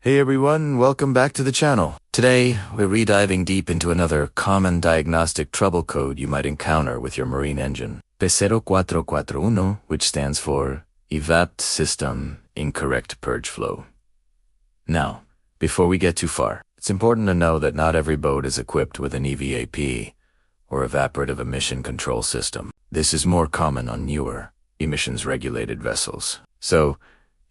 Hey everyone, welcome back to the channel. Today, we're rediving deep into another common diagnostic trouble code you might encounter with your marine engine. P0441, which stands for EVAP System Incorrect Purge Flow. Now, before we get too far, it's important to know that not every boat is equipped with an EVAP, or Evaporative Emission Control System. This is more common on newer, emissions-regulated vessels. So,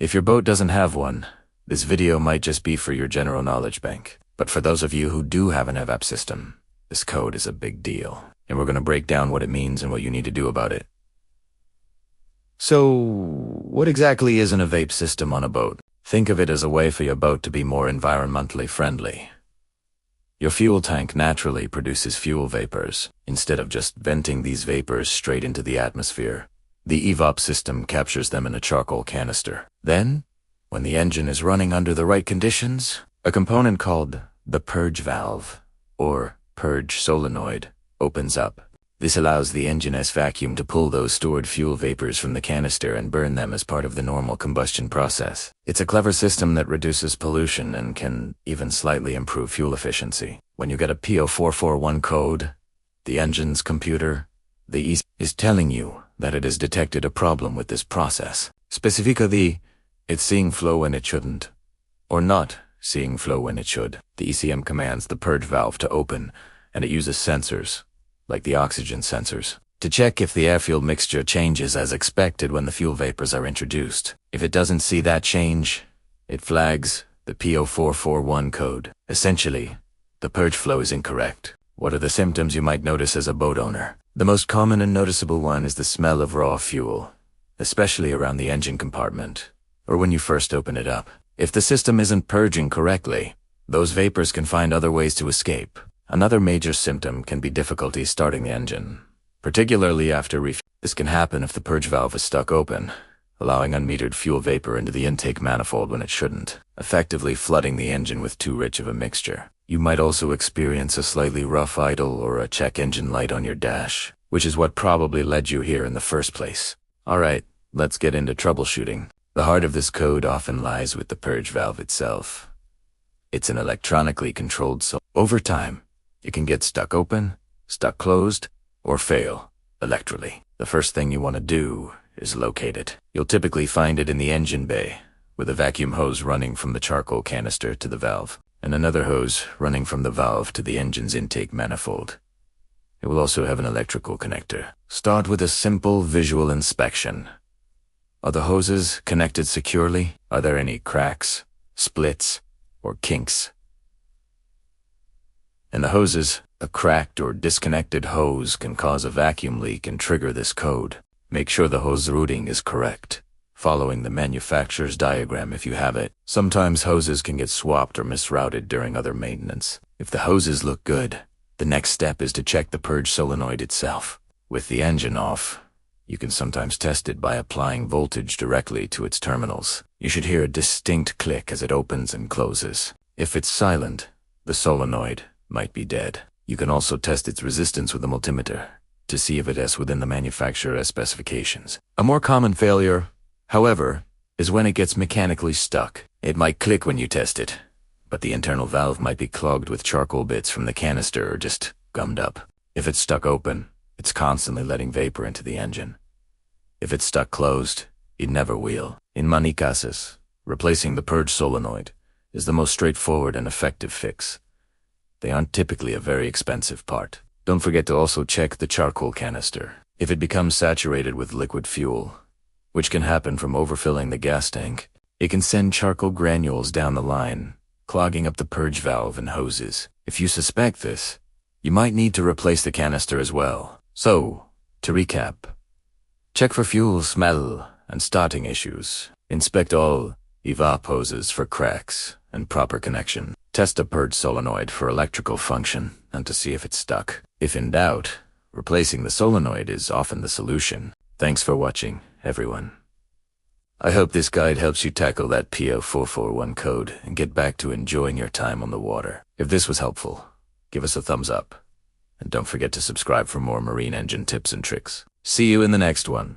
if your boat doesn't have one, this video might just be for your general knowledge bank. But for those of you who do have an EVAP system, this code is a big deal, and we're going to break down what it means and what you need to do about it. So, what exactly is an EVAP system on a boat? Think of it as a way for your boat to be more environmentally friendly. Your fuel tank naturally produces fuel vapors. Instead of just venting these vapors straight into the atmosphere, the EVAP system captures them in a charcoal canister. Then, when the engine is running under the right conditions, a component called the Purge valve, or Purge solenoid, opens up. This allows the engine's vacuum to pull those stored fuel vapors from the canister and burn them as part of the normal combustion process. It's a clever system that reduces pollution and can even slightly improve fuel efficiency. When you get a P0441 code, the engine's computer, the EFI, is telling you that it has detected a problem with this process. Specifically, it's seeing flow when it shouldn't, or not seeing flow when it should. The ECM commands the purge valve to open, and it uses sensors, like the oxygen sensors, to check if the air-fuel mixture changes as expected when the fuel vapors are introduced. If it doesn't see that change, it flags the P0441 code. Essentially, the purge flow is incorrect. What are the symptoms you might notice as a boat owner? The most common and noticeable one is the smell of raw fuel, especially around the engine compartment, or when you first open it up. If the system isn't purging correctly, those vapors can find other ways to escape. Another major symptom can be difficulty starting the engine, particularly after refueling. This can happen if the purge valve is stuck open, allowing unmetered fuel vapor into the intake manifold when it shouldn't, effectively flooding the engine with too rich of a mixture. You might also experience a slightly rough idle or a check engine light on your dash, which is what probably led you here in the first place. Alright, let's get into troubleshooting. The heart of this code often lies with the purge valve itself. It's an electronically controlled, so over time, it can get stuck open, stuck closed, or fail electrically. The first thing you want to do is locate it. You'll typically find it in the engine bay, with a vacuum hose running from the charcoal canister to the valve, and another hose running from the valve to the engine's intake manifold. It will also have an electrical connector. Start with a simple visual inspection. Are the hoses connected securely? Are there any cracks, splits, or kinks? In the hoses, a cracked or disconnected hose can cause a vacuum leak and trigger this code. Make sure the hose routing is correct, following the manufacturer's diagram if you have it. Sometimes hoses can get swapped or misrouted during other maintenance. If the hoses look good, the next step is to check the purge solenoid itself. With the engine off, you can sometimes test it by applying voltage directly to its terminals. You should hear a distinct click as it opens and closes. If it's silent, the solenoid might be dead. You can also test its resistance with a multimeter to see if it is within the manufacturer's specifications. A more common failure, however, is when it gets mechanically stuck. It might click when you test it, but the internal valve might be clogged with charcoal bits from the canister or just gummed up. If it's stuck open, it's constantly letting vapor into the engine. If it's stuck closed, it never will. In many cases, replacing the purge solenoid is the most straightforward and effective fix. They aren't typically a very expensive part. Don't forget to also check the charcoal canister. If it becomes saturated with liquid fuel, which can happen from overfilling the gas tank, it can send charcoal granules down the line, clogging up the purge valve and hoses. If you suspect this, you might need to replace the canister as well. So, to recap, check for fuel smell and starting issues. Inspect all EVAP hoses for cracks and proper connection. Test a purge solenoid for electrical function and to see if it's stuck. If in doubt, replacing the solenoid is often the solution. Thanks for watching, everyone. I hope this guide helps you tackle that P0441 code and get back to enjoying your time on the water. If this was helpful, give us a thumbs up. And don't forget to subscribe for more marine engine tips and tricks. See you in the next one.